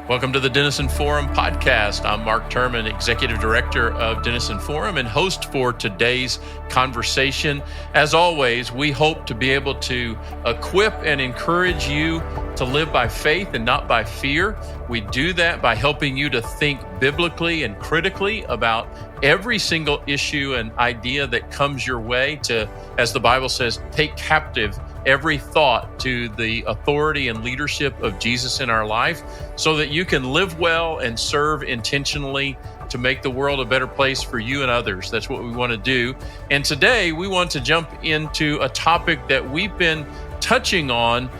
Welcome to the Denison Forum Podcast. I'm Mark Turman, Executive Director of Denison Forum and host for today's conversation. As always, we hope to be able to equip and encourage you to live by faith and not by fear. We do that by helping you to think biblically and critically about every single issue and idea that comes your way to, as the Bible says, take captive every thought to the authority and leadership of Jesus in our life so that you can live well and serve intentionally to make the world a better place for you and others. That's what we want to do. And today we want to jump into a topic that we've been touching on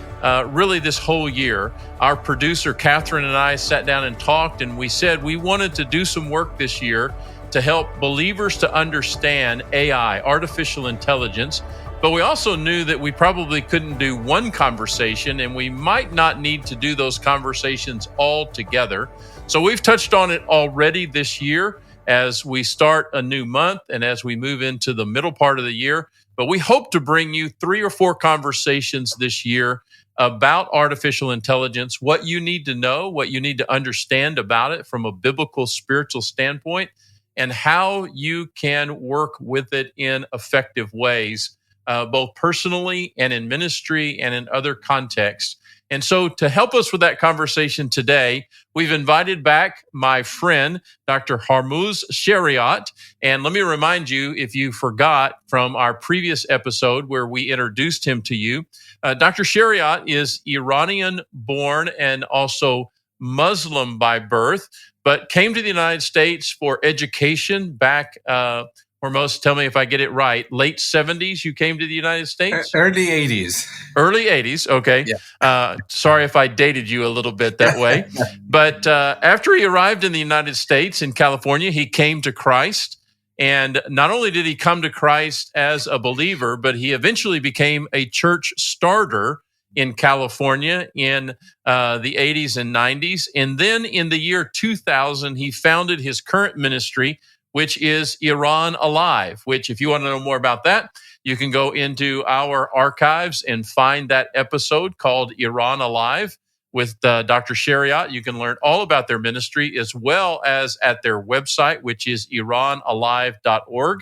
really this whole year. Our producer, Catherine, and I sat down and talked, and we said we wanted to do some work this year to help believers to understand AI, artificial intelligence. But we also knew that we probably couldn't do one conversation, and we might not need to do those conversations all together. So we've touched on it already this year as we start a new month and as we move into the middle part of the year. But we hope to bring you 3 or 4 conversations this year about artificial intelligence, what you need to know, what you need to understand about it from a biblical, spiritual standpoint, and how you can work with it in effective ways, both personally and in ministry and in other contexts. And so to help us with that conversation today, we've invited back my friend, Dr. Hormoz Shariat. And let me remind you, if you forgot from our previous episode where we introduced him to you, Dr. Shariat is Iranian-born and also Muslim by birth, but came to the United States for education back Hormoz, tell me if I get it right. Late 70s, you came to the United States? Early 80s. Early 80s, okay. Yeah. Sorry if I dated you a little bit that way. But after he arrived in the United States, in California, he came to Christ. And not only did he come to Christ as a believer, but he eventually became a church starter in California in the 80s and 90s. And then in the year 2000, he founded his current ministry, which is Iran Alive, which if you want to know more about that, you can go into our archives and find that episode called Iran Alive with Dr. Shariat. You can learn all about their ministry as well as at their website, which is iranalive.org.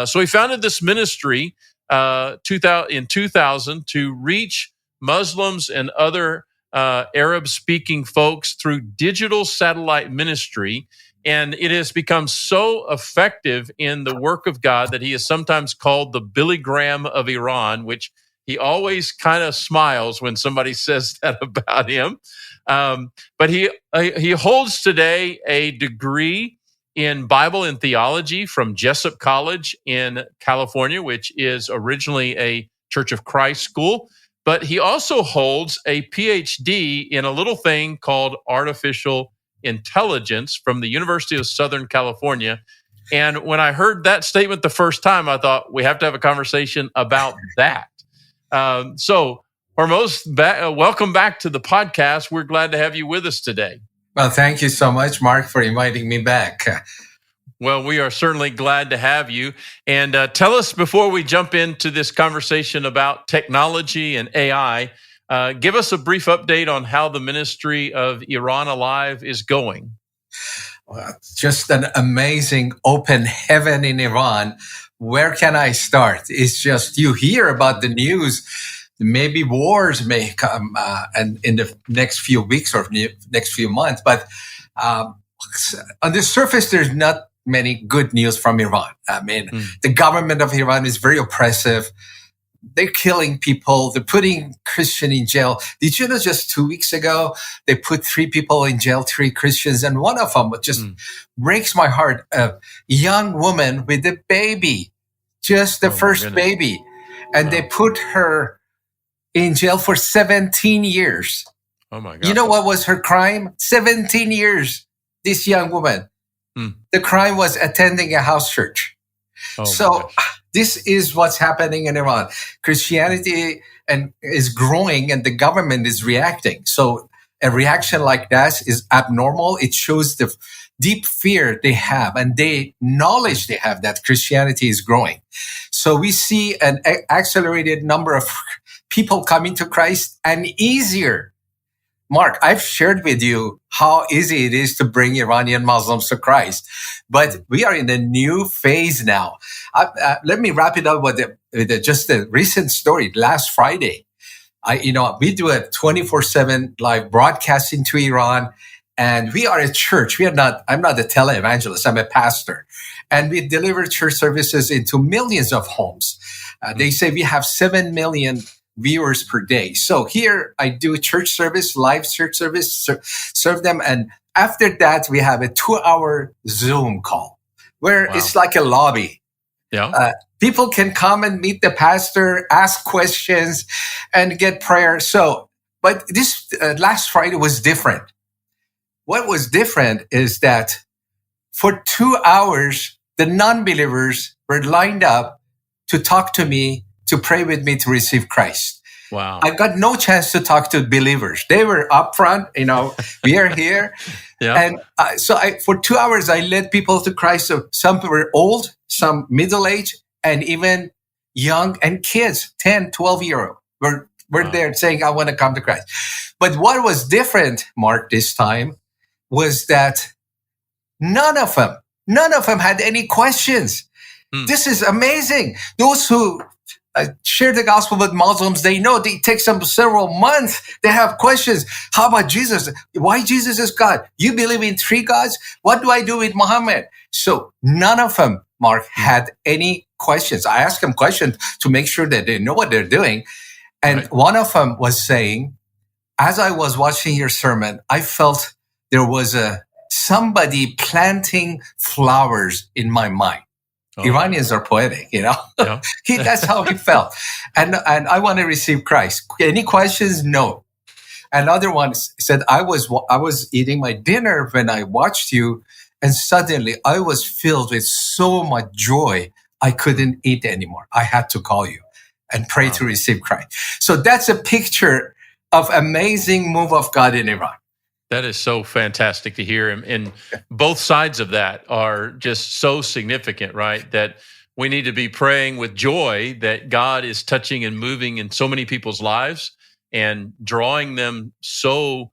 So he founded this ministry in 2000 to reach Muslims and other Arab-speaking folks through digital satellite ministry. And it has become so effective in the work of God that he is sometimes called the Billy Graham of Iran, which he always kind of smiles when somebody says that about him. But he holds today a degree in Bible and theology from Jessup College in California, which is originally a Church of Christ school. But he also holds a PhD in a little thing called artificial intelligence from the University of Southern California. And when I heard that statement the first time, I thought we have to have a conversation about that. So Hormoz, welcome back to the podcast. We're glad to have you with us today. Well, thank you so much, Mark, for inviting me back. Well, we are certainly glad to have you. And tell us, before we jump into this conversation about technology and AI, give us a brief update on how the ministry of Iran Alive is going. Well, just an amazing open heaven in Iran. Where can I start? It's just you hear about the news. Maybe wars may come and in the next few weeks or next few months. But on the surface, there's not many good news from Iran. I mean, the government of Iran is very oppressive. They're killing people. They're putting Christians in jail. Did you know just 2 weeks ago, they put 3 people in jail, 3 Christians, and one of them just breaks my heart. A young woman with a baby, just the first baby. And they put her in jail for 17 years. Oh my God. You know what was her crime? 17 years, this young woman. The crime was attending a house church. So this is what's happening in Iran. Christianity is growing and the government is reacting. So a reaction like that is abnormal. It shows the deep fear they have and the knowledge they have that Christianity is growing. So we see an accelerated number of people coming to Christ and easier Mark, I've shared with you how easy it is to bring Iranian Muslims to Christ, but we are in a new phase now. Let me wrap it up with, just a recent story. Last Friday, we do a 24/7 live broadcasting to Iran, and we are a church. I'm not a televangelist. I'm a pastor, and we deliver church services into millions of homes. They say we have 7 million viewers per day. So here I do church service, live church service, serve them. And after that, we have a 2-hour Zoom call where it's like a lobby. Yeah. People can come and meet the pastor, ask questions, and get prayer. But this last Friday was different. What was different is that for 2 hours, the non-believers were lined up to talk to me, to pray with me to receive Christ. Wow. I got no chance to talk to believers. They were up front, we are here. Yeah. And for 2 hours, I led people to Christ. So some were old, some middle-aged, and even young, and kids, 10, 12-year-old were there saying, I want to come to Christ. But what was different, Mark, this time was that none of them had any questions. This is amazing. Those who share the gospel with Muslims, they know it takes them several months. They have questions. How about Jesus? Why Jesus is God? You believe in 3 gods? What do I do with Muhammad? So none of them, Mark, had any questions. I asked them questions to make sure that they know what they're doing. And one of them was saying, as I was watching your sermon, I felt there was somebody planting flowers in my mind. Oh. Iranians are poetic, Yeah. That's how he felt. And I want to receive Christ. Any questions? No. Another one said, I was eating my dinner when I watched you, and suddenly I was filled with so much joy, I couldn't eat anymore. I had to call you and pray to receive Christ. So that's a picture of amazing move of God in Iran. That is so fantastic to hear. And both sides of that are just so significant, right? That we need to be praying with joy that God is touching and moving in so many people's lives and drawing them so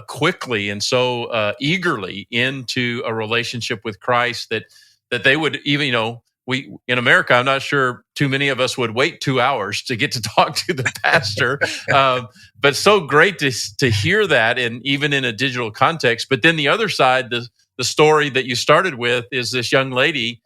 quickly and so eagerly into a relationship with Christ that they would even, we in America, I'm not sure too many of us would wait 2 hours to get to talk to the pastor, but so great to hear that, and even in a digital context. But then the other side, the story that you started with, is this young lady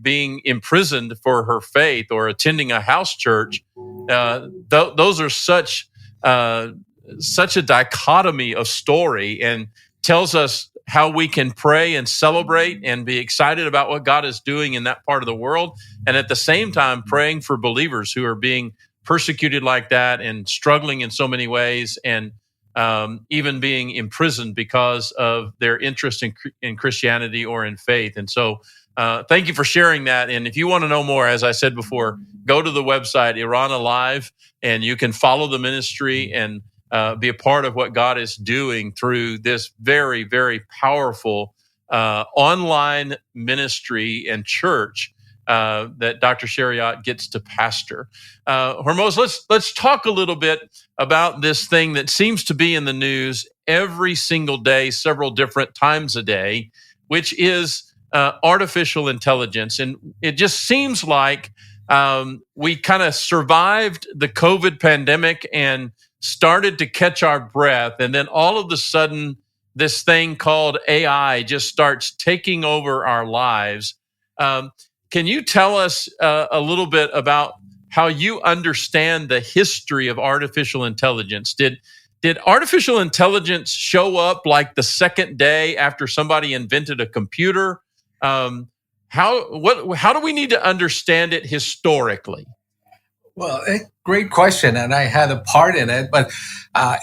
being imprisoned for her faith or attending a house church. Those are such a dichotomy of story, and tells us how we can pray and celebrate and be excited about what God is doing in that part of the world. And at the same time, praying for believers who are being persecuted like that and struggling in so many ways, and even being imprisoned because of their interest in Christianity or in faith. And so thank you for sharing that. And if you want to know more, as I said before, go to the website, Iran Alive, and you can follow the ministry and be a part of what God is doing through this very, very powerful online ministry and church that Dr. Shariat gets to pastor. Hormoz, let's talk a little bit about this thing that seems to be in the news every single day, several different times a day, which is artificial intelligence. And it just seems like we kind of survived the COVID pandemic and started to catch our breath. And then all of a sudden, this thing called AI just starts taking over our lives. Can you tell us a little bit about how you understand the history of artificial intelligence? Did artificial intelligence show up like the second day after somebody invented a computer? How do we need to understand it historically? Well, a great question, and I had a part in it, but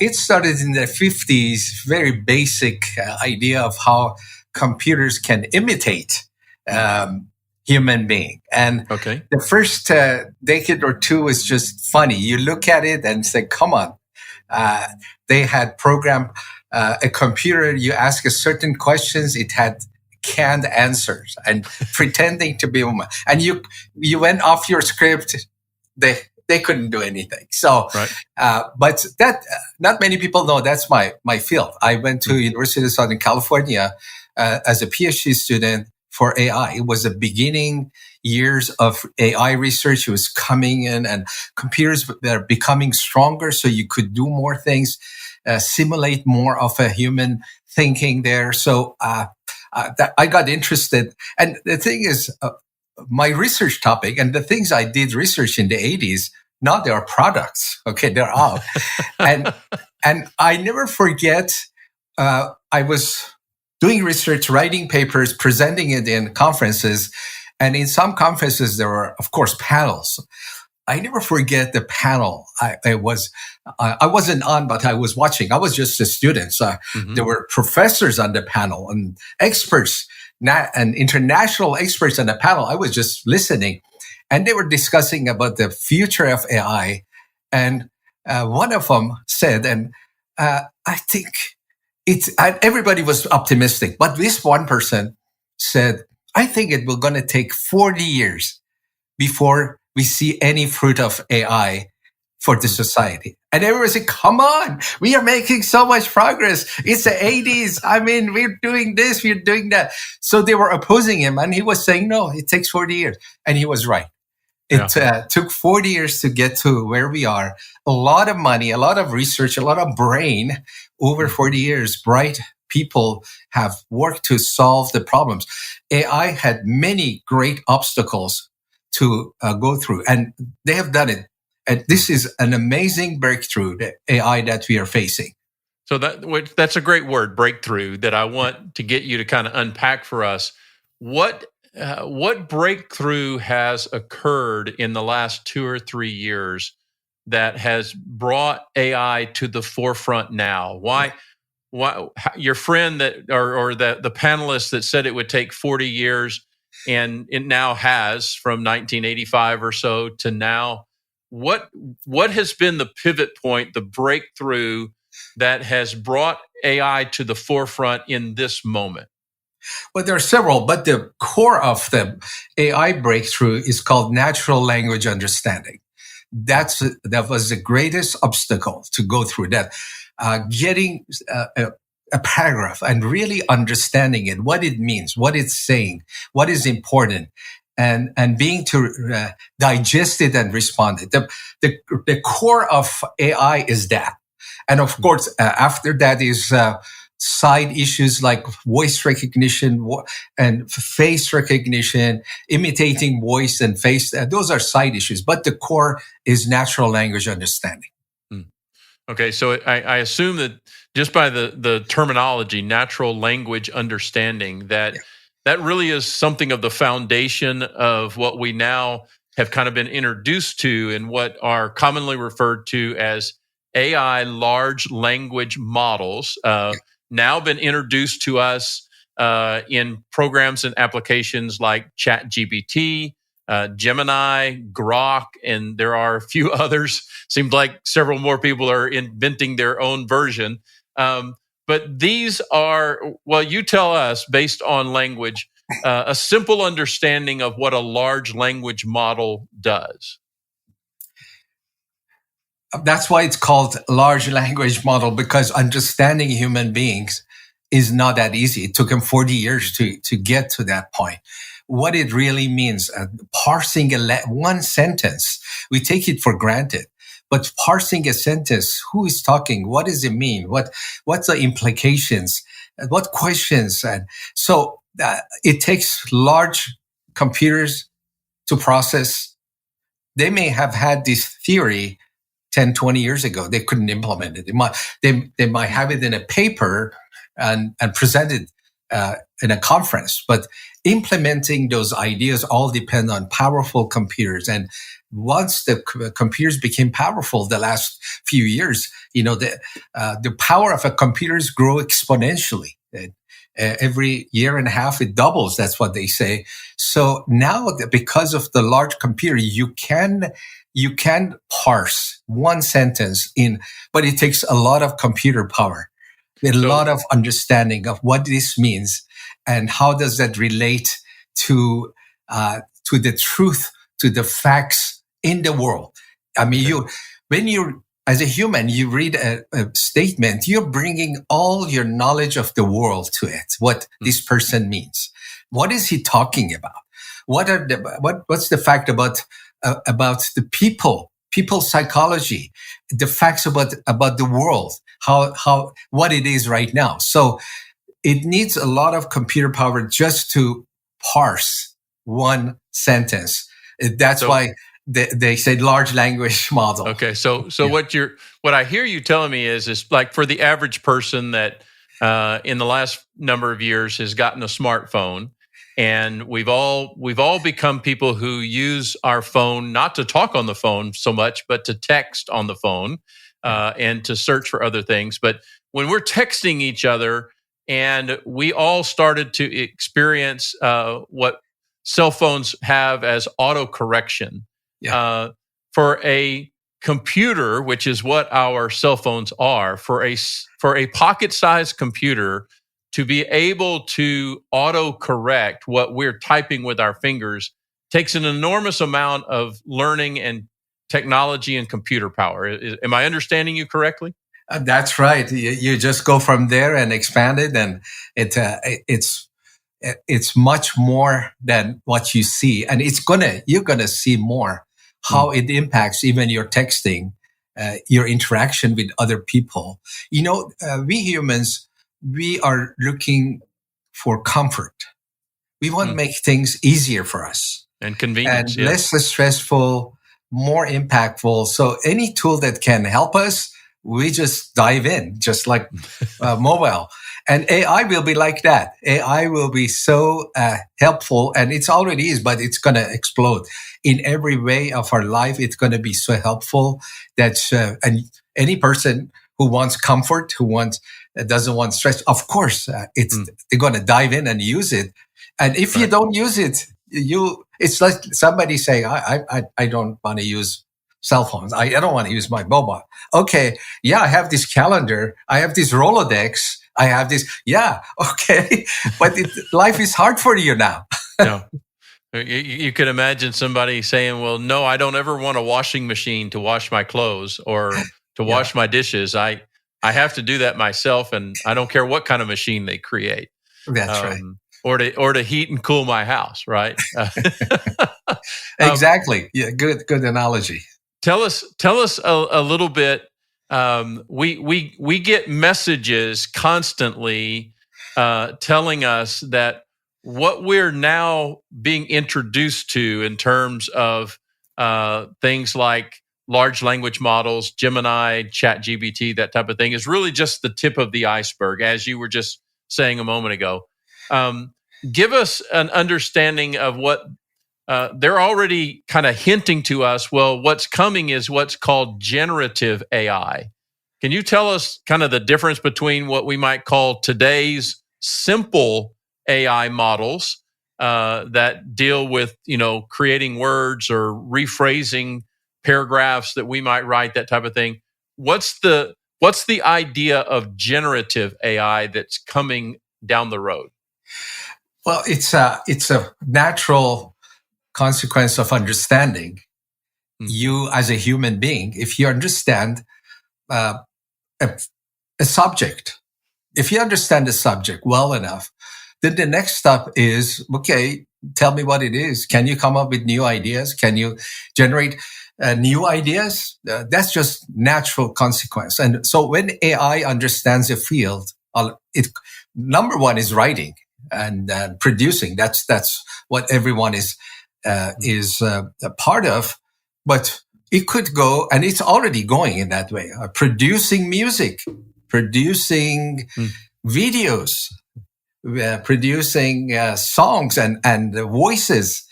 it started in the 50s, very basic idea of how computers can imitate human being. And the first decade or two is just funny. You look at it and say, come on. They had programmed a computer, you ask a certain questions, it had canned answers and pretending to be a woman. And you went off your script, the they couldn't do anything. So, Right. but that not many people know that's my field. I went to University of Southern California as a PhD student for AI. It was the beginning years of AI research. It was coming in, and computers were becoming stronger, so you could do more things, simulate more of a human thinking there. So that I got interested. And the thing is, my research topic and the things I did research in the 80s, now they are products. Okay, they're out. and I never forget, I was doing research, writing papers, presenting it in conferences. And in some conferences, there were, of course, panels. I never forget the panel. I wasn't on, but I was watching. I was just a student. So there were professors on the panel and experts, and international experts on the panel. I was just listening, and they were discussing about the future of AI. And one of them said, and I think everybody was optimistic, but this one person said, I think it will going to take 40 years before we see any fruit of AI for the society. And everyone said, come on, we are making so much progress. It's the 80s. I mean, we're doing this, we're doing that. So they were opposing him, and he was saying, no, it takes 40 years. And he was right. It took 40 years to get to where we are. A lot of money, a lot of research, a lot of brain over 40 years. Bright people have worked to solve the problems. AI had many great obstacles to go through, and they have done it. And this is an amazing breakthrough, the AI that we are facing. So that's a great word, breakthrough, that I want to get you to kind of unpack for us. What breakthrough has occurred in the last 2 or 3 years that has brought AI to the forefront now? Why your friend that or the panelist that said it would take 40 years, and it now has, from 1985 or so to now. What has been the pivot point, the breakthrough that has brought AI to the forefront in this moment? Well, there are several, but the core of the AI breakthrough is called natural language understanding. That was the greatest obstacle to go through that. Getting a paragraph and really understanding it, what it means, what it's saying, what is important, and being to digest it and respond it. The core of AI is that. And of course, after that is side issues like voice recognition and face recognition, imitating voice and face. Those are side issues, but the core is natural language understanding. Okay, so I assume that just by the terminology, natural language understanding, that really is something of the foundation of what we now have kind of been introduced to and what are commonly referred to as AI large language models, now been introduced to us in programs and applications like ChatGPT, Gemini, Grok, and there are a few others. Seems like several more people are inventing their own version. But these are, well, you tell us, based on language, a simple understanding of what a large language model does. That's why it's called large language model, because understanding human beings is not that easy. It took him 40 years to get to that point. What it really means, parsing one sentence, we take it for granted. But parsing a sentence, who is talking? What does it mean? What's the implications? What questions? And so it takes large computers to process. They may have had this theory 10, 20 years ago. They couldn't implement it. They might have it in a paper and present it in a conference, but implementing those ideas all depend on powerful computers. And once the computers became powerful the last few years, the power of a computers grow exponentially. Every year and a half, it doubles. That's what they say. So now, because of the large computer, you can parse one sentence but it takes a lot of computer power, a lot of understanding of what this means and how does that relate to the truth, to the facts in the world. I mean, when you as a human, you read a statement, you're bringing all your knowledge of the world to it. What this person means. What is he talking about? What's the fact about the people psychology, the facts about the world, how what it is right now. So it needs a lot of computer power just to parse one sentence. That's why they say large language model. Okay, so what I hear you telling me is like for the average person that in the last number of years has gotten a smartphone, and we've all become people who use our phone not to talk on the phone so much, but to text on the phone and to search for other things. But when we're texting each other, and we all started to experience what cell phones have as autocorrection. For a computer, which is what our cell phones are, for a pocket-sized computer to be able to autocorrect what we're typing with our fingers takes an enormous amount of learning and technology and computer power. Am I understanding you correctly? That's right. You just go from there and expand it, and it's much more than what you see, and you're gonna see more how it impacts even your texting, your interaction with other people. We humans, we are looking for comfort. We want to make things easier for us and convenience, and less stressful, more impactful. So any tool that can help us, we just dive in, just like mobile. And AI will be like that. AI will be so helpful, and it's already is, but it's going to explode in every way of our life. It's going to be so helpful that and any person who wants comfort, doesn't want stress, of course, they're going to dive in and use it. And if you don't use it, it's like somebody saying, I don't want to use cell phones. I don't want to use my mobile. Okay. Yeah. I have this calendar. I have this Rolodex. I have this. Yeah. Okay. But life is hard for you now. No. You could imagine somebody saying, well, no, I don't ever want a washing machine to wash my clothes or to wash my dishes. I have to do that myself, and I don't care what kind of machine they create. That's right. Or to heat and cool my house, right? Exactly. Yeah, good analogy. Tell us a little bit. We get messages constantly telling us that what we're now being introduced to in terms of things like large language models, Gemini, ChatGPT, that type of thing, is really just the tip of the iceberg, as you were just saying a moment ago. Give us an understanding of what they're already kind of hinting to us. Well, what's coming is what's called generative AI. Can you tell us kind of the difference between what we might call today's simple AI models that deal with, creating words or rephrasing paragraphs that we might write, that type of thing? What's the idea of generative AI that's coming down the road? Well, it's a natural consequence of understanding. You as a human being, if you understand a subject, if you understand the subject well enough, then the next step is, okay, tell me what it is. Can you come up with new ideas? Can you generate new ideas? That's just natural consequence. And so when AI understands a field, number one is writing and producing. That's what everyone is a part of. But it could go, and it's already going in that way, producing music, producing videos, producing songs and voices,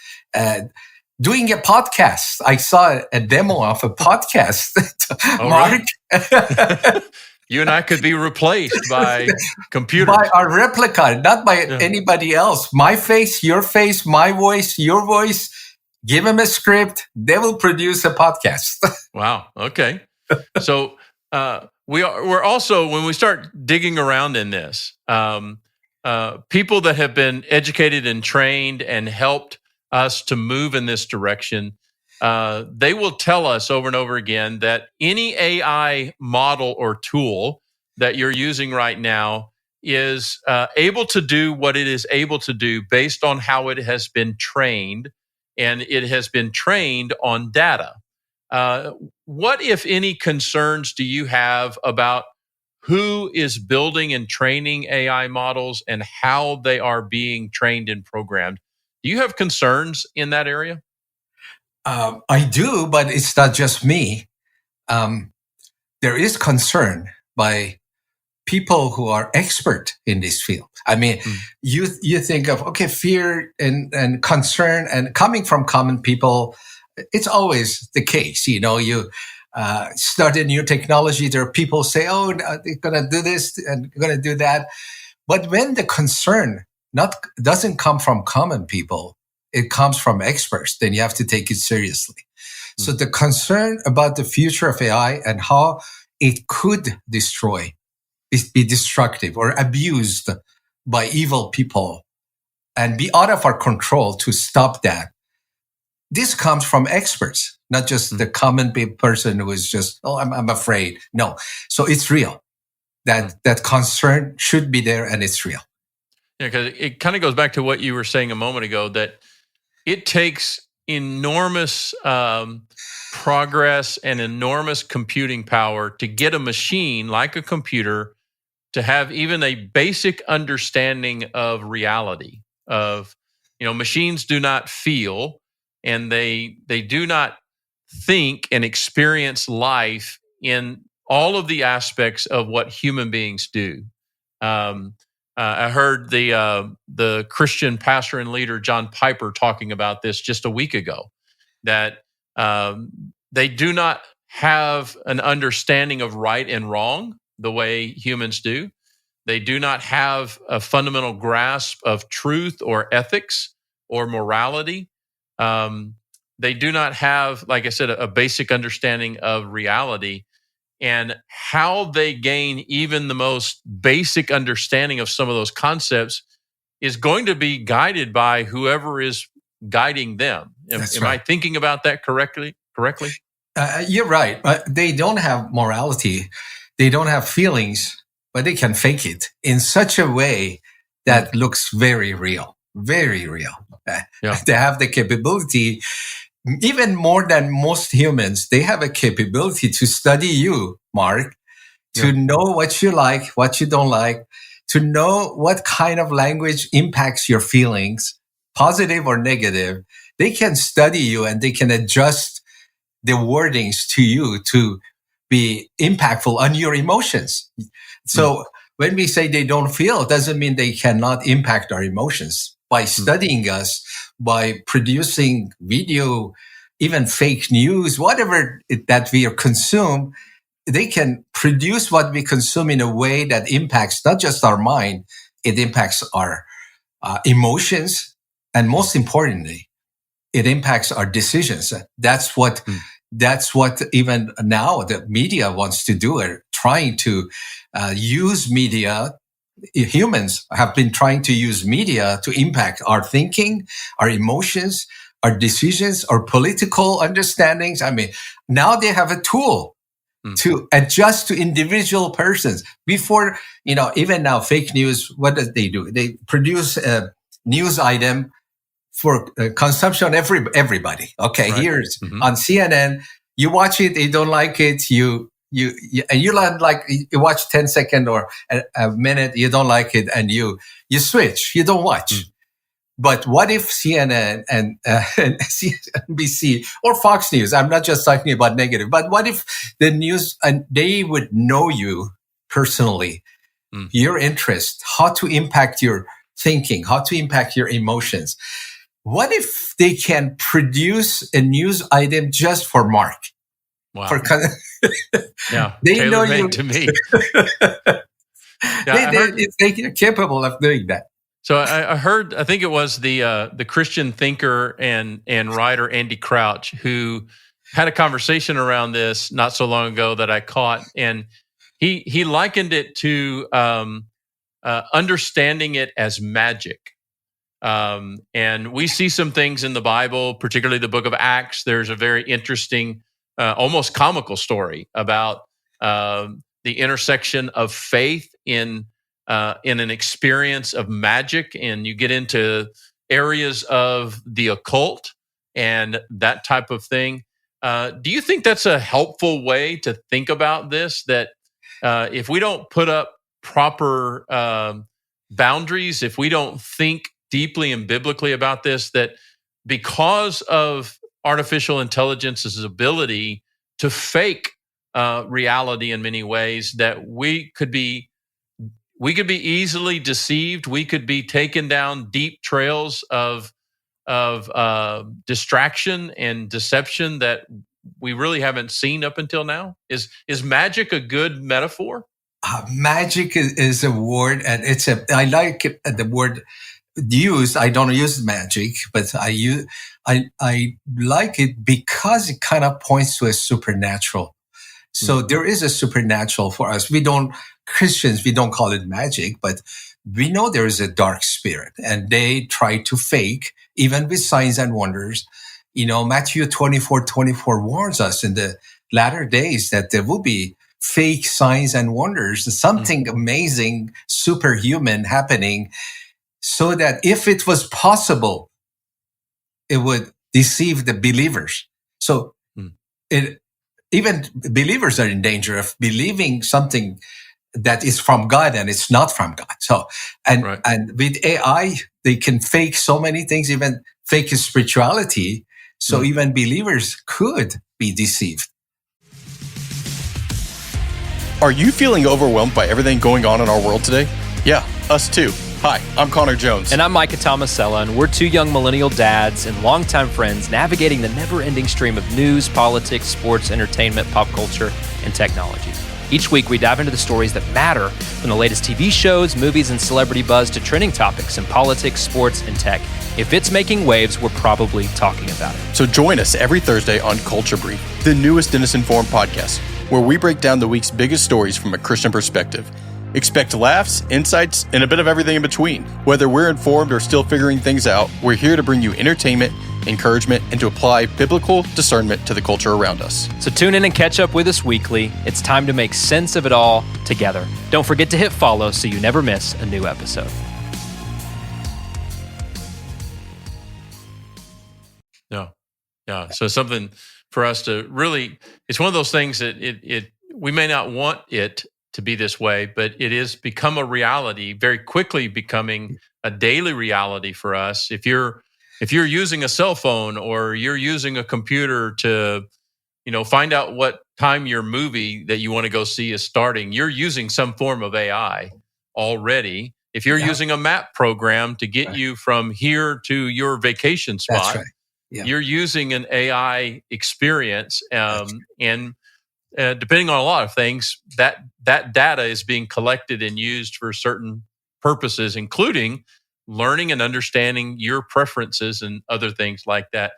doing a podcast. I saw a demo of a podcast. Mark. Right. You and I could be replaced by computers. By a replica, not by anybody else. My face, my voice, your voice. Give them a script. They will produce a podcast. Wow. Okay. So we're also, when we start digging around in this, people that have been educated and trained and helped us to move in this direction, they will tell us over and over again that any AI model or tool that you're using right now is able to do what it is able to do based on how it has been trained, and it has been trained on data. What, if any, concerns do you have about who is building and training AI models and how they are being trained and programmed? Do you have concerns in that area? I do, but it's not just me. There is concern by people who are expert in this field. I mean, you think of, okay, fear and concern and coming from common people. It's always the case. You know, you start a new technology. There are people say, oh, they're going to do this and going to do that. But when the concern doesn't come from common people, it comes from experts, then you have to take it seriously. So the concern about the future of AI and how it could be destructive or abused by evil people and be out of our control to stop that. This comes from experts, not just the common person who is just, oh, I'm afraid. No. So it's real. That concern should be there, and it's real. Yeah, because it kind of goes back to what you were saying a moment ago, that it takes enormous progress and enormous computing power to get a machine like a computer to have even a basic understanding of reality. Of, machines do not feel, and they do not think and experience life in all of the aspects of what human beings do. I heard the Christian pastor and leader John Piper talking about this just a week ago, that they do not have an understanding of right and wrong the way humans do. They do not have a fundamental grasp of truth or ethics or morality. They do not have, like I said, a basic understanding of reality. And how they gain even the most basic understanding of some of those concepts is going to be guided by whoever is guiding them. Am I thinking about that correctly? You're right. They don't have morality. They don't have feelings, but they can fake it in such a way that looks very real, very real. They have the capability. Even more than most humans, they have a capability to study you, Mark, to know what you like, what you don't like, to know what kind of language impacts your feelings, positive or negative. They can study you and they can adjust the wordings to you to be impactful on your emotions. So when we say they don't feel, it doesn't mean they cannot impact our emotions. By studying us, by producing video, even fake news, whatever that we consume, they can produce what we consume in a way that impacts not just our mind, it impacts our emotions, and most importantly, it impacts our decisions. That's what even now the media wants to do, or trying to use media. Humans have been trying to use media to impact our thinking, our emotions, our decisions, our political understandings. I mean, now they have a tool to adjust to individual persons. Before, even now, fake news, what does they do? They produce a news item for consumption everybody. Okay, right. Here's on CNN. You watch it, you don't like it, you watch 10 seconds or a minute, you don't like it, and you switch, you don't watch. But what if CNN and CNBC or Fox News, I'm not just talking about negative, but what if the news, and they would know you personally, your interest, how to impact your thinking, how to impact your emotions. What if they can produce a news item just for Mark? Wow. They know you to me. They're capable of doing that. So I heard, I think it was the Christian thinker and writer Andy Crouch, who had a conversation around this not so long ago that I caught, and he likened it to understanding it as magic. And we see some things in the Bible, particularly the book of Acts. There's a very interesting, almost comical story about the intersection of faith in an experience of magic, and you get into areas of the occult and that type of thing. Do you think that's a helpful way to think about this? That if we don't put up proper boundaries, if we don't think deeply and biblically about this, that because of artificial intelligence's ability to fake reality in many ways, that we could be easily deceived. We could be taken down deep trails of distraction and deception that we really haven't seen up until now. Is magic a good metaphor? Magic is a word, and I like the word used. I don't use magic, but I like it because it kind of points to a supernatural. So there is a supernatural for us. Christians, we don't call it magic, but we know there is a dark spirit, and they try to fake, even with signs and wonders. Matthew 24:24 warns us in the latter days that there will be fake signs and wonders, something amazing, superhuman happening, so that if it was possible, it would deceive the believers. So even believers are in danger of believing something that is from God and it's not from God. So, and with AI, they can fake so many things, even fake spirituality. So even believers could be deceived. Are you feeling overwhelmed by everything going on in our world today? Yeah, us too. Hi, I'm Connor Jones. And I'm Micah Tomasella, and we're two young millennial dads and longtime friends navigating the never-ending stream of news, politics, sports, entertainment, pop culture, and technology. Each week, we dive into the stories that matter, from the latest TV shows, movies, and celebrity buzz to trending topics in politics, sports, and tech. If it's making waves, we're probably talking about it. So join us every Thursday on Culture Brief, the newest Denison Forum podcast, where we break down the week's biggest stories from a Christian perspective. Expect laughs, insights, and a bit of everything in between. Whether we're informed or still figuring things out, we're here to bring you entertainment, encouragement, and to apply biblical discernment to the culture around us. So tune in and catch up with us weekly. It's time to make sense of it all together. Don't forget to hit follow so you never miss a new episode. Yeah. So something for us to really, it's one of those things that we may not want it to be this way, but it is become a reality, very quickly becoming a daily reality for us. If you're using a cell phone or you're using a computer to, find out what time your movie that you want to go see is starting, you're using some form of AI already. If you're using a map program to get you from here to your vacation spot, you're using an AI experience, and depending on a lot of things, that data is being collected and used for certain purposes, including learning and understanding your preferences and other things like that.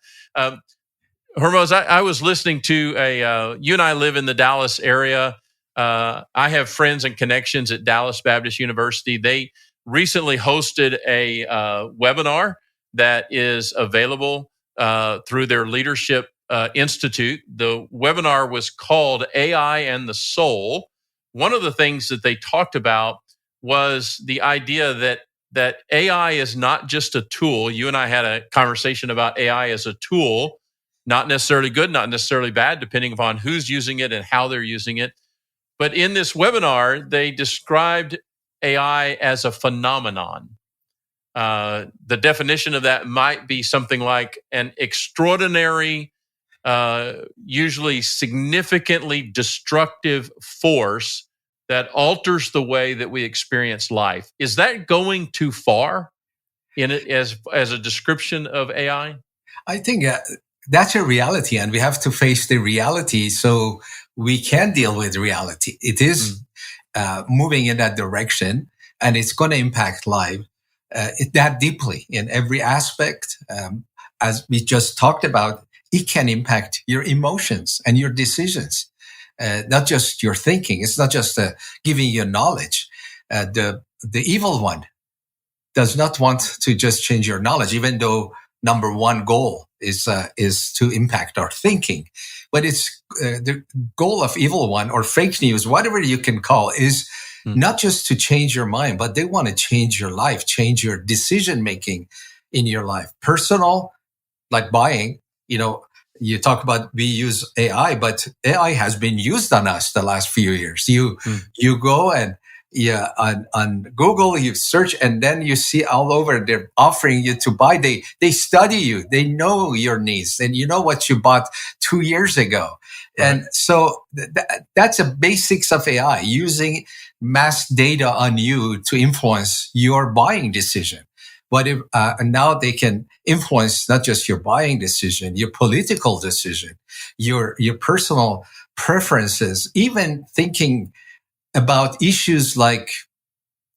Hormoz, I was listening to you and I live in the Dallas area. I have friends and connections at Dallas Baptist University. They recently hosted a webinar that is available through their Leadership Institute. The webinar was called AI and the Soul. One of the things that they talked about was the idea that AI is not just a tool. You and I had a conversation about AI as a tool, not necessarily good, not necessarily bad, depending upon who's using it and how they're using it. But in this webinar, they described AI as a phenomenon. The definition of that might be something like an extraordinary, usually significantly destructive force that alters the way that we experience life. Is that going too far in it as a description of AI? I think that's a reality, and we have to face the reality so we can deal with reality. It is moving in that direction, and it's going to impact life that deeply in every aspect. As we just talked about, it can impact your emotions and your decisions. Not just your thinking. It's not just giving you knowledge. The evil one does not want to just change your knowledge, even though number one goal is to impact our thinking. But it's the goal of evil one or fake news, whatever you can call, is not just to change your mind, but they want to change your life, change your decision making in your life. Personal, like buying, you talk about we use AI, but AI has been used on us the last few years. You go and on Google, you search, and then you see all over they're offering you to buy. They study you. They know your needs, and you know what you bought 2 years ago. Right. And so that's the basics of AI, using mass data on you to influence your buying decision. But if now they can influence not just your buying decision, your political decision, your personal preferences, even thinking about issues like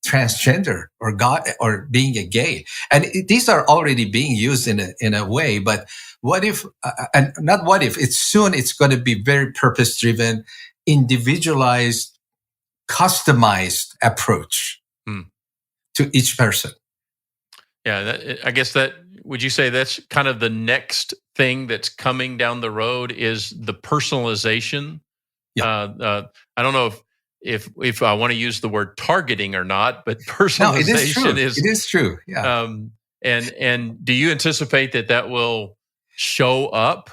transgender or God or being a gay. And these are already being used in a way. But what if, and not what if, it's going to be very purpose driven, individualized, customized approach to each person. Yeah, I guess would you say that's kind of the next thing that's coming down the road is the personalization? Yeah. I don't know if I want to use the word targeting or not, but personalization it is true. Yeah. And do you anticipate that will show up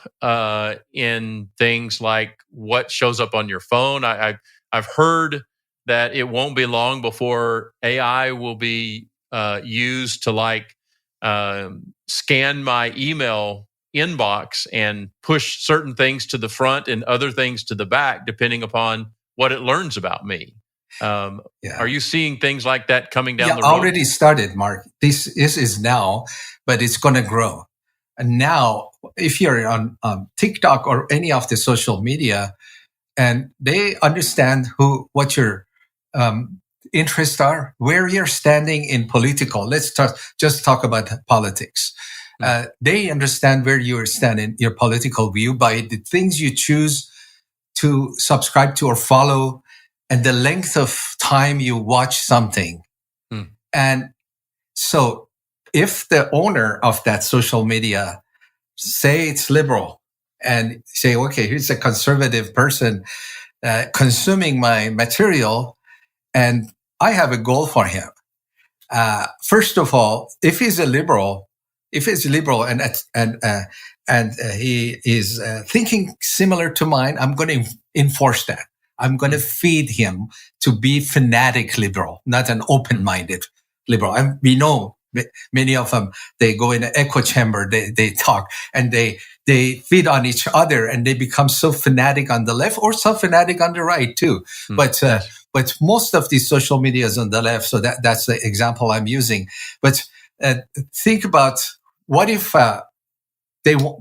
in things like what shows up on your phone? I've heard that it won't be long before AI will be used to scan my email inbox and push certain things to the front and other things to the back, depending upon what it learns about me. Are you seeing things like that coming down the road? Already started, Mark. This is now, but it's going to grow. And now, if you're on TikTok or any of the social media, and they understand what your interests are, where you're standing in political. Let's just talk about politics. They understand where you stand in your political view by the things you choose to subscribe to or follow, and the length of time you watch something. And so, if the owner of that social media say it's liberal, and say, okay, here's a conservative person consuming my material, and I have a goal for him. First of all, if he's liberal and he is thinking similar to mine, I'm going to enforce that. I'm going to feed him to be fanatic liberal, not an open-minded liberal. And we know many of them, they go in an echo chamber, they talk, and they feed on each other, and they become so fanatic on the left or so fanatic on the right too. But most of these social media is on the left, so that's the example I'm using. But think about what if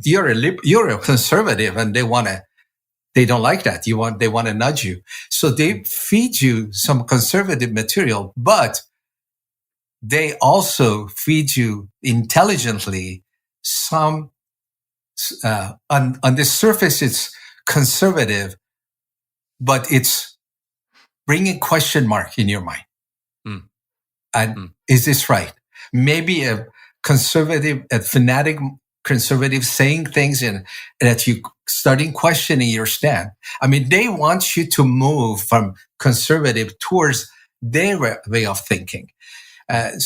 you're a conservative and they don't like that. They want to nudge you, so they feed you some conservative material, but they also feed you intelligently some on the surface it's conservative, but it's bringing question mark in your mind. And is this right? Maybe a fanatic conservative saying things and that you starting questioning your stand. I mean, they want you to move from conservative towards their way of thinking. And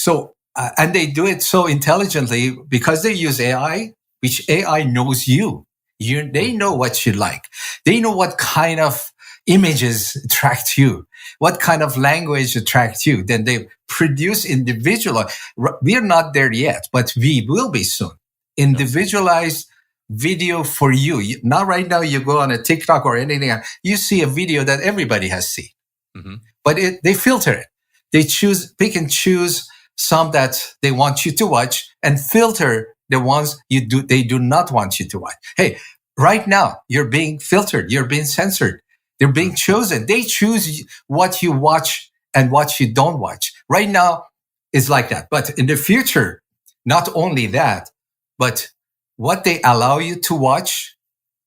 they do it so intelligently because they use AI, which AI knows you. They know what you like. They know what kind of images attract you, what kind of language attracts you. Then they produce individual. We're not there yet, but we will be soon. Individualized video for you. Not right now. You go on a TikTok or anything, you see a video that everybody has seen, but they filter it. They pick and choose some that they want you to watch and filter the ones they do not want you to watch. Hey, right now you're being filtered. You're being censored. They're being chosen. They choose what you watch and what you don't watch. Right now it's like that. But in the future, not only that, but what they allow you to watch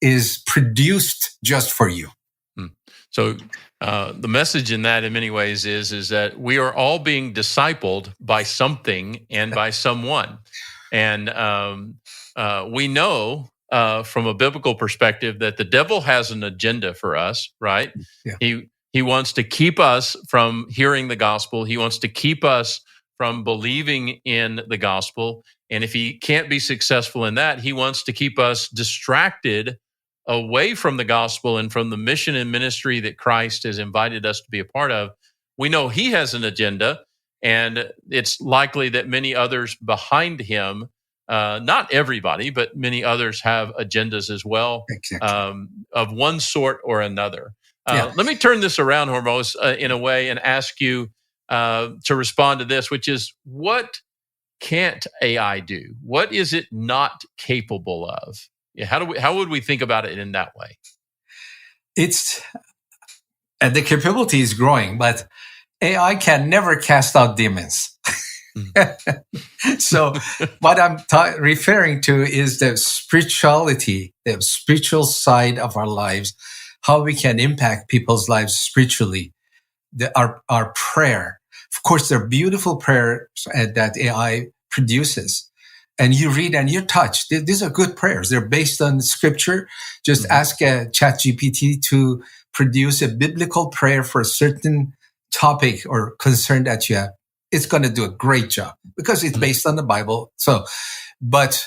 is produced just for you. So The message in that, in many ways, is that we are all being discipled by something and by someone, and we know from a biblical perspective that the devil has an agenda for us. Right? Yeah. He wants to keep us from hearing the gospel. He wants to keep us from believing in the gospel, and if he can't be successful in that, he wants to keep us distracted away from the gospel and from the mission and ministry that Christ has invited us to be a part of. We know he has an agenda, and it's likely that many others behind him, not everybody, but many others have agendas as well, Exactly. of one sort or another. Yeah. Let me turn this around, Hormoz, in a way, and ask you to respond to this, which is, what can't AI do? What is it not capable of? Yeah, how would we think about it in that way? It's the capability is growing, but AI can never cast out demons. So what I'm referring to is the spirituality, the spiritual side of our lives, how we can impact people's lives spiritually. Our prayer. Of course, there are beautiful prayers that AI produces. And you read and you're touched. These are good prayers. They're based on scripture. Just ask ChatGPT to produce a biblical prayer for a certain topic or concern that you have. It's going to do a great job because it's based on the Bible. So, but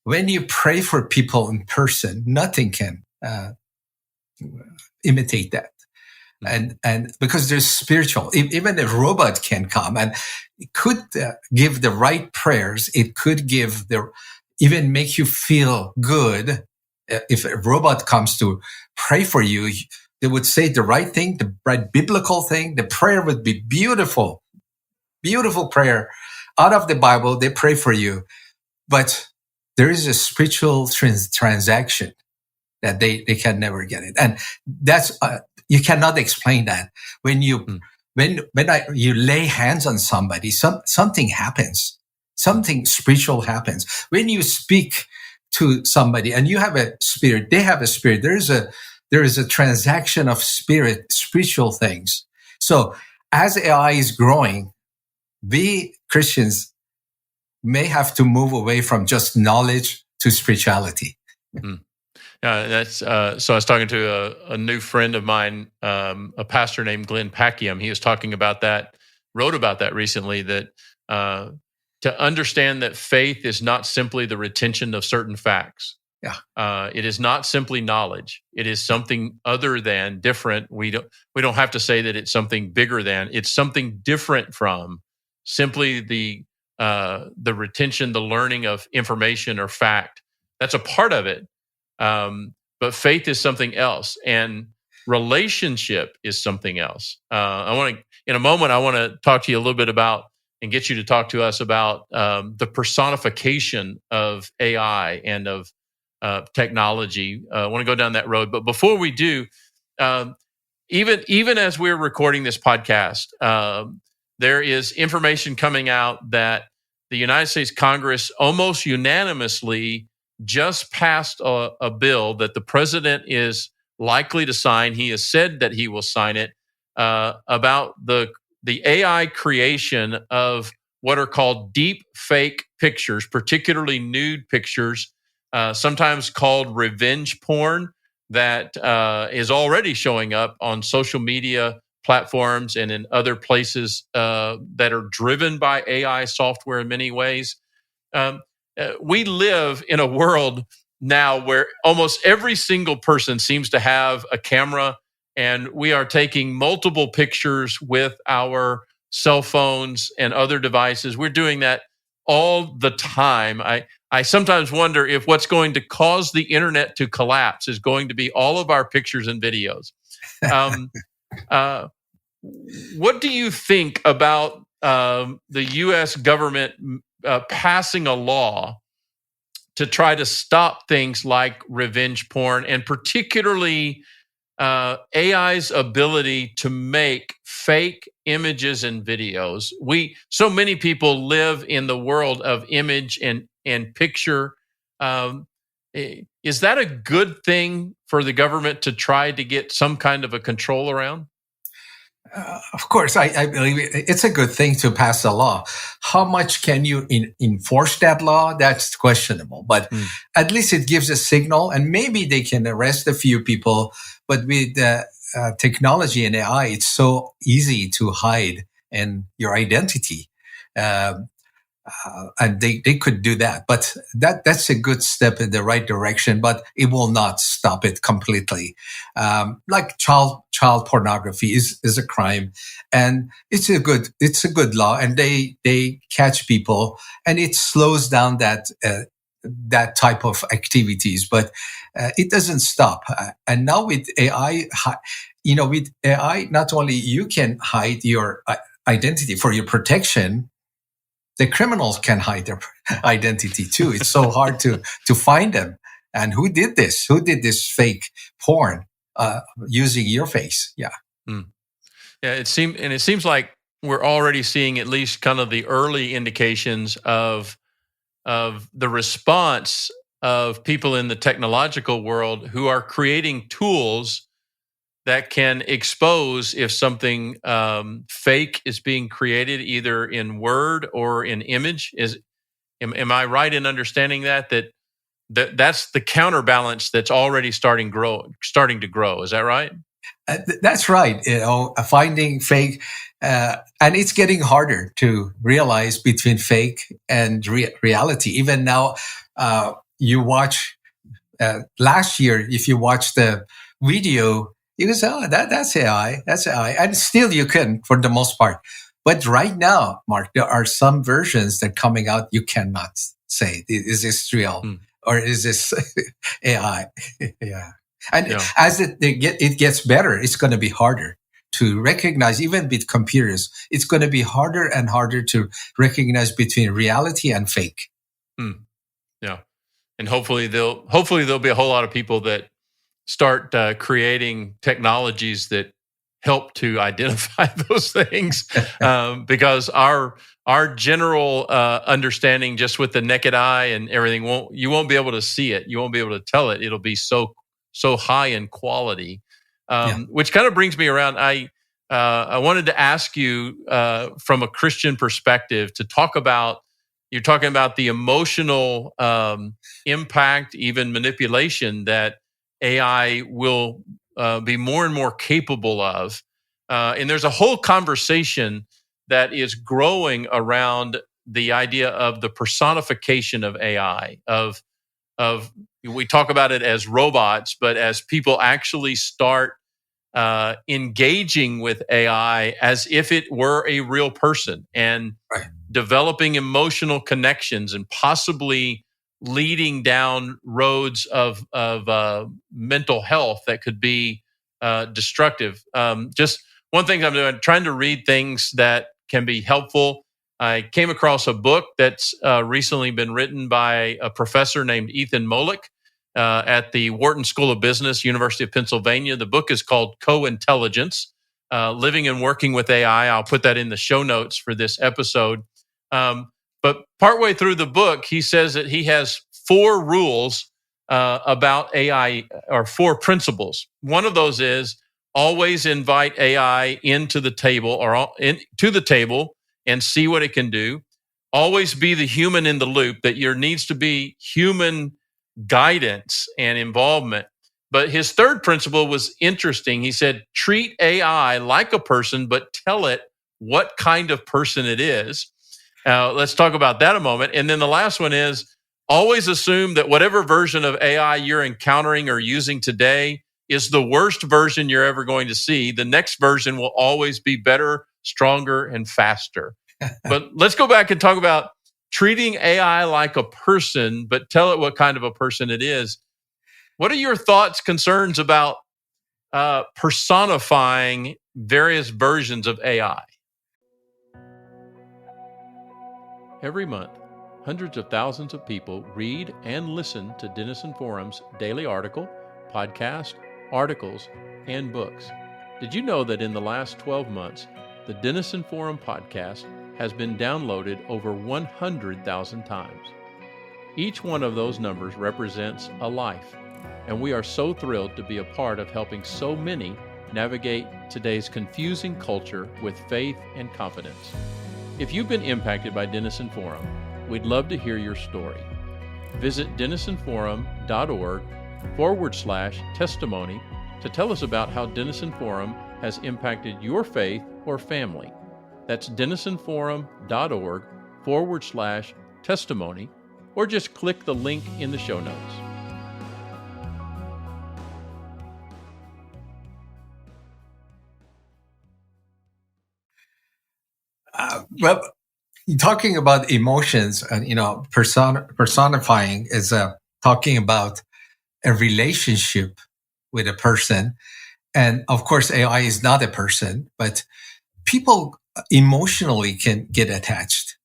when you pray for people in person, nothing can imitate that. And because there's spiritual, even a robot can come and it could give the right prayers. It could even make you feel good. If a robot comes to pray for you, they would say the right thing, the right biblical thing. The prayer would be beautiful, beautiful prayer out of the Bible. They pray for you, but there is a spiritual transaction that they can never get it. And that's, you cannot explain that. When you lay hands on somebody, something happens. Something spiritual happens. When you speak to somebody and you have a spirit, they have a spirit. There is a transaction of spiritual things. So as AI is growing, we Christians may have to move away from just knowledge to spirituality. That's so I was talking to a new friend of mine, a pastor named Glenn Packiam. He was talking about that, wrote about that recently, that to understand that faith is not simply the retention of certain facts. Yeah. It is not simply knowledge. It is something other than, different. We don't have to say that it's something bigger than. It's something different from simply the retention, the learning of information or fact. That's a part of it. But faith is something else, and relationship is something else. In a moment, I want to talk to you a little bit about and get you to talk to us about the personification of AI and of technology. I want to go down that road. But before we do, even as we're recording this podcast, there is information coming out that the United States Congress almost unanimously just passed a bill that the president is likely to sign. He has said that he will sign it, about the AI creation of what are called deep fake pictures, particularly nude pictures, sometimes called revenge porn, that is already showing up on social media platforms and in other places that are driven by AI software in many ways. We live in a world now where almost every single person seems to have a camera, and we are taking multiple pictures with our cell phones and other devices. We're doing that all the time. I sometimes wonder if what's going to cause the internet to collapse is going to be all of our pictures and videos. What do you think about the U.S. government passing a law to try to stop things like revenge porn, and particularly AI's ability to make fake images and videos? So many people live in the world of image and picture. Is that a good thing for the government to try to get some kind of a control around? Of course, I believe it's a good thing to pass a law. How much can you enforce that law? That's questionable, but at least it gives a signal, and maybe they can arrest a few people. But with technology and AI, it's so easy to hide and your identity. And they could do that, but that's a good step in the right direction, but it will not stop it completely. Like child pornography is a crime, and it's a good law, and they catch people, and it slows down that type of activities, but it doesn't stop. And now with AI, with AI, not only you can hide your identity for your protection, the criminals can hide their identity too. It's so hard to find them. And who did this? Who did this fake porn using your face? Yeah. Yeah. It seems like we're already seeing at least kind of the early indications of the response of people in the technological world who are creating tools that can expose if something fake is being created, either in word or in image. Am I right in understanding that's the counterbalance that's already starting to grow? Is that right? That's right. Finding fake, and it's getting harder to realize between fake and reality. Even now, you watch last year, if you watch the video, you can say, "Oh, that's AI, that's AI," and still you can for the most part. But right now, Mark, there are some versions that are coming out. You cannot say, "Is this real or is this AI?" Yeah. And as it gets better, it's going to be harder to recognize, even with computers. It's going to be harder and harder to recognize between reality and fake. Yeah, and hopefully there'll be a whole lot of people that start creating technologies that help to identify those things, because our general understanding, just with the naked eye and everything, you won't be able to see it. You won't be able to tell it. It'll be so high in quality, which kind of brings me around. I wanted to ask you from a Christian perspective to talk about. You're talking about the emotional impact, even manipulation that AI will be more and more capable of. And there's a whole conversation that is growing around the idea of the personification of AI, of we talk about it as robots, but as people actually start engaging with AI as if it were a real person, and developing emotional connections, and possibly leading down roads of mental health that could be destructive. Just one thing I'm doing, trying to read things that can be helpful. I came across a book that's recently been written by a professor named Ethan Mollick at the Wharton School of Business, University of Pennsylvania. The book is called Co-Intelligence, Living and Working with AI. I'll put that in the show notes for this episode. But partway through the book, he says that he has 4 rules about AI, or 4 principles. One of those is always invite AI into the table, to the table, and see what it can do. Always be the human in the loop, that there needs to be human guidance and involvement. But his third principle was interesting. He said, treat AI like a person, but tell it what kind of person it is. Let's talk about that a moment. And then the last one is always assume that whatever version of AI you're encountering or using today is the worst version you're ever going to see. The next version will always be better, stronger, and faster. But let's go back and talk about treating AI like a person, but tell it what kind of a person it is. What are your thoughts, concerns about personifying various versions of AI? Every month, hundreds of thousands of people read and listen to Denison Forum's daily article, podcast, articles, and books. Did you know that in the last 12 months, the Denison Forum Podcast has been downloaded over 100,000 times? Each one of those numbers represents a life, and we are so thrilled to be a part of helping so many navigate today's confusing culture with faith and confidence. If you've been impacted by Denison Forum, we'd love to hear your story. Visit denisonforum.org/testimony to tell us about how Denison Forum has impacted your faith or family. That's denisonforum.org/testimony, or just click the link in the show notes. Well, talking about emotions and personifying is talking about a relationship with a person, and of course AI is not a person, but people emotionally can get attached,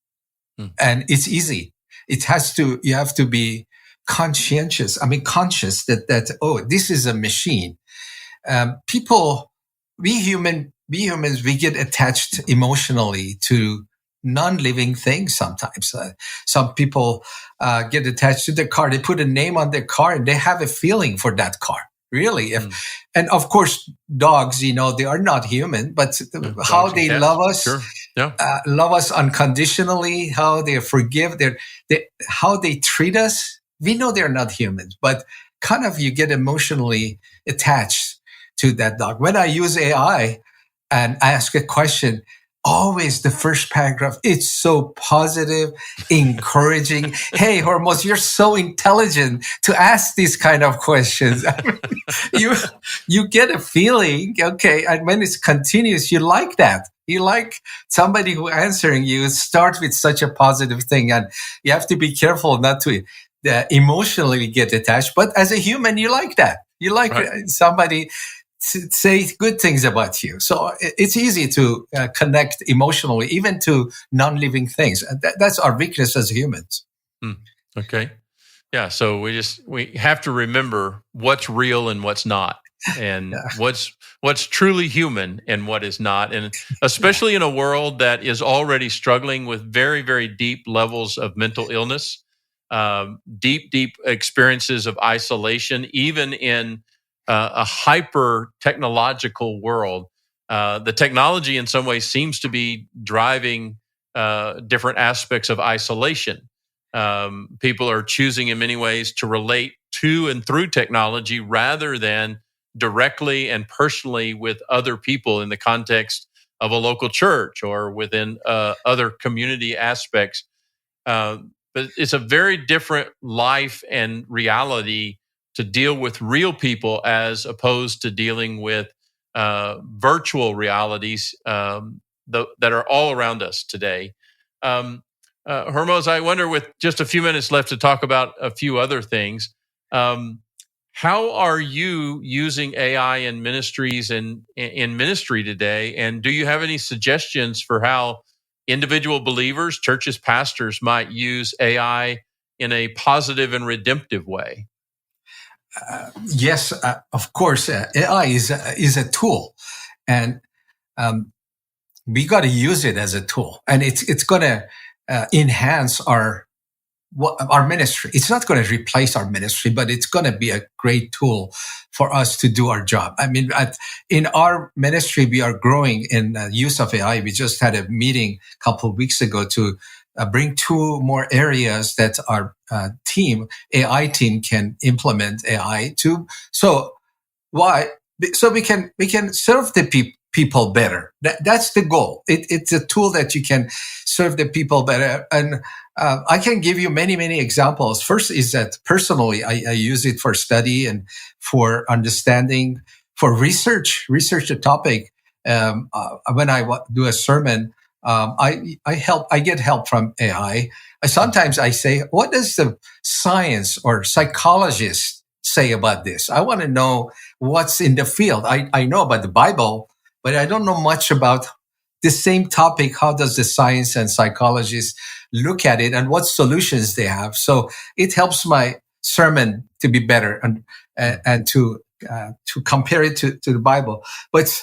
and it's easy. You have to be conscious that oh, this is a machine. We humans, we get attached emotionally to non-living things sometimes. Some people get attached to their car. They put a name on their car and they have a feeling for that car. Really. And of course, dogs, they are not human, but how they love us, sure. Yeah. Love us unconditionally, how they forgive, how they treat us. We know they're not humans, but kind of you get emotionally attached to that dog. When I use AI and ask a question, always the first paragraph, it's so positive, encouraging. Hey, Hormoz, you're so intelligent to ask these kind of questions. I mean, you get a feeling, okay, and when it's continuous, you like that. You like somebody who answering you start with such a positive thing, and you have to be careful not to emotionally get attached. But as a human, you like that. You like somebody say good things about you. So it's easy to connect emotionally, even to non-living things. That's our weakness as humans. Okay. Yeah. So we have to remember what's real and what's not, and what's truly human and what is not. And especially in a world that is already struggling with very, very deep levels of mental illness, deep experiences of isolation, even in a hyper technological world. The technology in some ways seems to be driving different aspects of isolation. People are choosing in many ways to relate to and through technology rather than directly and personally with other people in the context of a local church or within other community aspects. But it's a very different life and reality to deal with real people as opposed to dealing with virtual realities that are all around us today. Hormoz, I wonder, with just a few minutes left to talk about a few other things, how are you using AI in ministries and in ministry today? And do you have any suggestions for how individual believers, churches, pastors might use AI in a positive and redemptive way? Yes, of course. AI is a tool, and we got to use it as a tool, and it's going to enhance our ministry. It's not going to replace our ministry, but it's going to be a great tool for us to do our job. I mean, in our ministry, we are growing in use of AI. We just had a meeting a couple of weeks ago to bring two more areas that our AI team can implement AI to. So why? So we can serve the people better. That's the goal. It's a tool that you can serve the people better. And I can give you many, many examples. First is that personally, I use it for study and for understanding, for research a topic. When I do a sermon, I get help from AI. Sometimes I say, what does the science or psychologist say about this? I want to know what's in the field. I know about the Bible, but I don't know much about the same topic. How does the science and psychologists look at it, and what solutions they have? So it helps my sermon to be better and to compare it to the Bible. But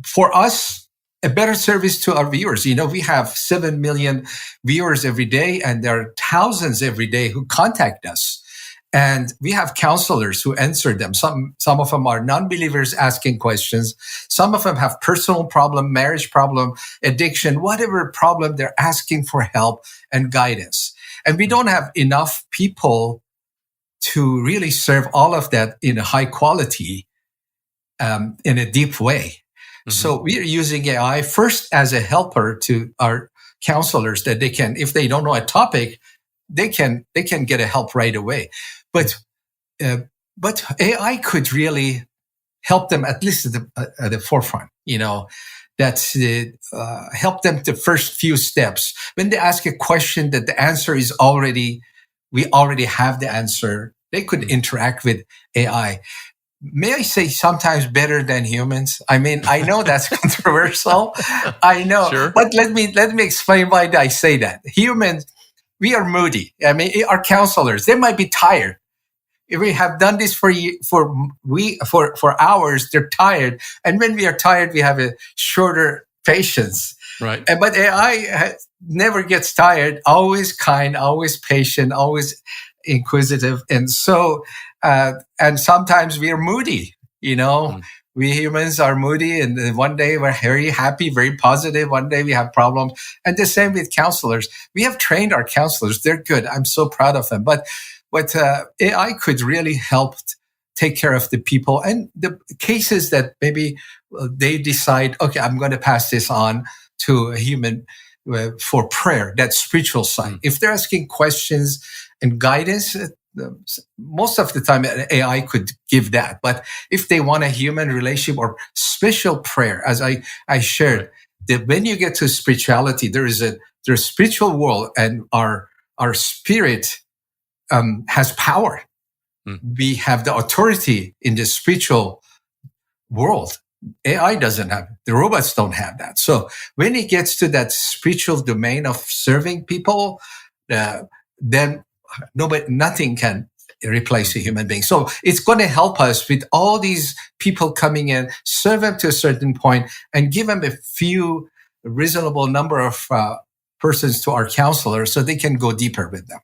for us, a better service to our viewers. We have 7 million viewers every day, and there are thousands every day who contact us. And we have counselors who answer them. Some of them are non-believers asking questions. Some of them have personal problem, marriage problem, addiction, whatever problem, they're asking for help and guidance. And we don't have enough people to really serve all of that in a high quality, in a deep way. Mm-hmm. So we are using AI first as a helper to our counselors, that they can, if they don't know a topic, they can get a help right away. But AI could really help them, at least at the forefront. That's help them the first few steps. When they ask a question that the answer is we already have the answer, they could interact with AI. May I say sometimes better than humans? I mean, I know that's controversial. I know, sure. But let me explain why I say that. Humans, we are moody. I mean, our counselors, they might be tired. If we have done this for hours, they're tired. And when we are tired, we have a shorter patience. Right. But AI never gets tired, always kind, always patient, always inquisitive. And so, and sometimes we are moody, We humans are moody, and one day we're very happy, very positive. One day we have problems. And the same with counselors. We have trained our counselors. They're good. I'm so proud of them. But AI could really help take care of the people and the cases that maybe they decide, okay, I'm going to pass this on to a human for prayer, that spiritual side. If they're asking questions and guidance, most of the time AI could give that. But if they want a human relationship or special prayer, as I shared, that when you get to spirituality, there's a spiritual world, and our spirit has power. We have the authority in the spiritual world. AI doesn't have it. The robots don't have that. So when it gets to that spiritual domain of serving people, then nothing can replace a human being. So it's going to help us with all these people coming in, serve them to a certain point, and give them a few reasonable number of persons to our counselors so they can go deeper with them.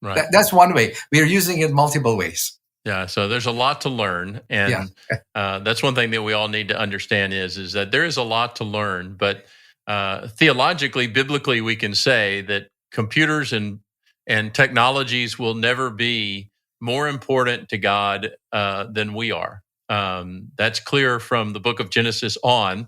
Right. That's one way. We are using it multiple ways. Yeah, so there's a lot to learn, and that's one thing that we all need to understand is that there is a lot to learn. But theologically, biblically, we can say that computers and technologies will never be more important to God than we are. That's clear from the book of Genesis on.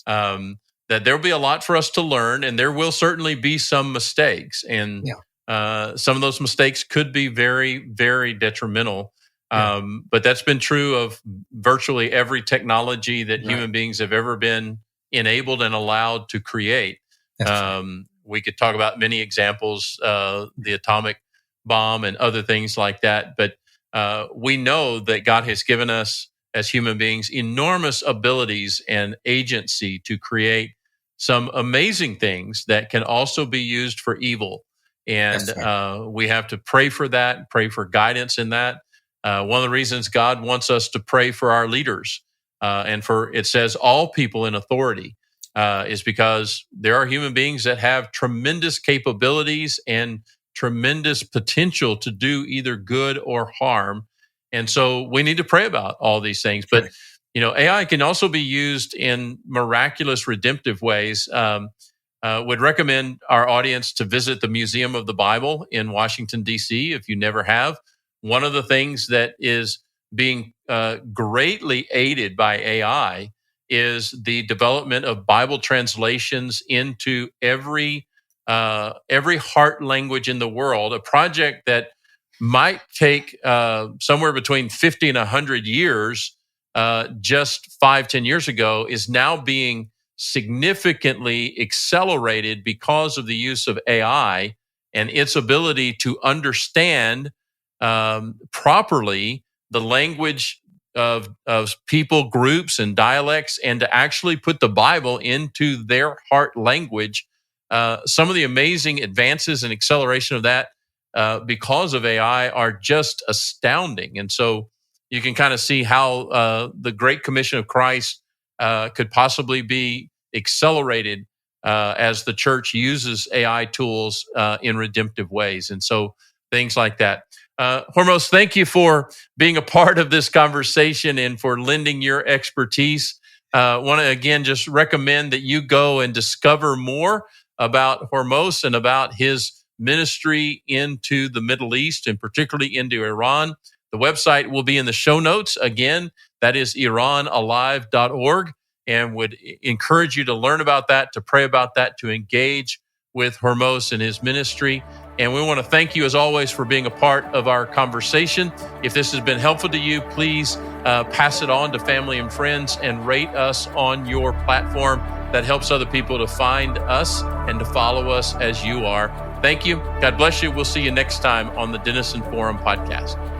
That there'll be a lot for us to learn, and there will certainly be some mistakes, and some of those mistakes could be very, very detrimental. But that's been true of virtually every technology that human beings have ever been enabled and allowed to create. We could talk about many examples, the atomic bomb and other things like that. But we know that God has given us as human beings enormous abilities and agency to create some amazing things that can also be used for evil. And we have to pray for that, pray for guidance in that. One of the reasons God wants us to pray for our leaders, and for, it says, all people in authority, is because there are human beings that have tremendous capabilities and tremendous potential to do either good or harm. And so we need to pray about all these things. But, AI can also be used in miraculous, redemptive ways. Would recommend our audience to visit the Museum of the Bible in Washington, D.C., if you never have. One of the things that is being greatly aided by AI is the development of Bible translations into every heart language in the world, a project that might take somewhere between 50 and 100 years. Just 5-10 years ago, is now being significantly accelerated because of the use of AI and its ability to understand properly the language of people, groups, and dialects, and to actually put the Bible into their heart language. Some of the amazing advances and acceleration of that because of AI are just astounding. And so you can kind of see how the Great Commission of Christ could possibly be accelerated as the church uses AI tools in redemptive ways. And so things like that. Hormoz, thank you for being a part of this conversation and for lending your expertise. Want to again just recommend that you go and discover more about Hormoz and about his ministry into the Middle East and particularly into Iran. The website will be in the show notes. Again, that is iranalive.org, and would encourage you to learn about that, to pray about that, to engage with Hormoz and his ministry. And we want to thank you, as always, for being a part of our conversation. If this has been helpful to you, please pass it on to family and friends and rate us on your platform. That helps other people to find us and to follow us as you are. Thank you. God bless you. We'll see you next time on the Denison Forum Podcast.